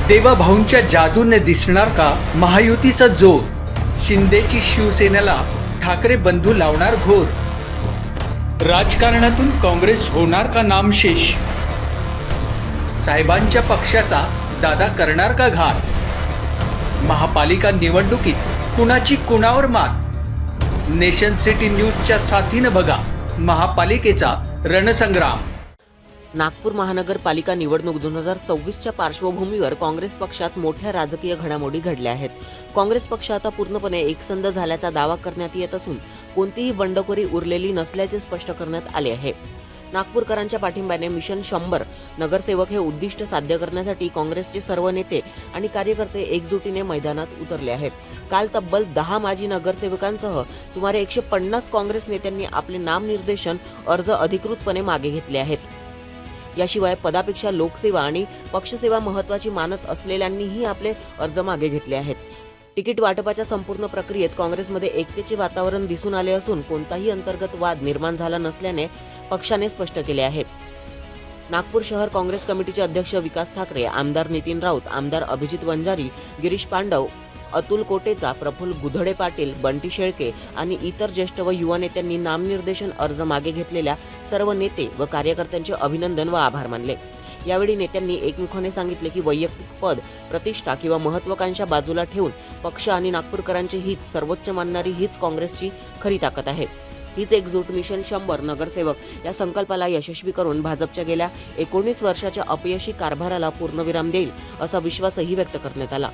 देवाभाऊंच्या जादूने दिसणार का महायुतीचा जोर? शिंदेची शिवसेनेला ठाकरे बंधू लावणार घोर. राजकारणातून काँग्रेस होणार का नामशेष? साहेबांच्या पक्षाचा दादा करणार का घात? महापालिका निवडणुकीत कुणाची कुणावर मात? नेशन सिटी न्यूजच्या साथीनं बघा महापालिकेचा रणसंग्राम. नागपूर महानगरपालिका निवडणूक 2024च्या पार्श्वभूमीवर काँग्रेस पक्षात मोठ्या राजकीय घडामोडी घडल्या आहेत. काँग्रेस पक्ष आता पूर्णपणे एकसंध झाल्याचा दावा करण्यात येत असून कोणतीही बंडखोरी उरलेली नसल्याचे स्पष्ट करण्यात आले आहे. नागपूरकरांच्या पाठिंब्याने मिशन 100 नगरसेवक हे उद्दिष्ट साध्य करण्यासाठी काँग्रेसचे सर्व नेते आणि कार्यकर्ते एकजुटीने मैदानात उतरले आहेत. काल तब्बल 10 माजी नगरसेवकांसह सुमारे 150 काँग्रेस नेत्यांनी आपले नामनिर्देशन अर्ज अधिकृतपणे मागे घेतले आहेत. याशिवाय पदापेक्षा लोकसेवा आणि पक्षसेवा महत्त्वाची मानत असलेल्यांनीही आपले अर्ज मागे घेतले आहेत. तिकीट वाटपाच्या संपूर्ण प्रक्रियेत काँग्रेसमध्ये एकतेचे वातावरण दिसून आले असून कोणताही अंतर्गत वाद निर्माण झाला नसल्याने पक्षाने स्पष्ट केले आहे. नागपूर शहर काँग्रेस कमिटीचे अध्यक्ष विकास ठाकरे, आमदार नितीन राऊत, आमदार अभिजित वंजारी, गिरीश पांडव, अतुल कोटेचा, प्रफुल्ल गुधडे पाटील, बंटी शेळके आणि इतर ज्येष्ठ व युवा नेत्यांनी नामनिर्देशन अर्ज मागे घेतलेल्या सर्व नेते व कार्यकर्त्यांचे अभिनंदन व आभार मानले. यावेळी नेत्यांनी एकमुखाने सांगितले की वैयक्तिक पद, प्रतिष्ठा किंवा महत्त्वाकांक्षा बाजूला ठेवून पक्ष आणि नागपूरकरांचे हित सर्वोच्च मानणारी हीच काँग्रेसची खरी ताकद आहे. हीच एकजूट मिशन 100 नगरसेवक या संकल्पाला यशस्वी करून भाजपच्या गेल्या 19 वर्षाच्या अपयशी कारभाराला पूर्णविराम देईल असा विश्वासही व्यक्त करण्यात आला.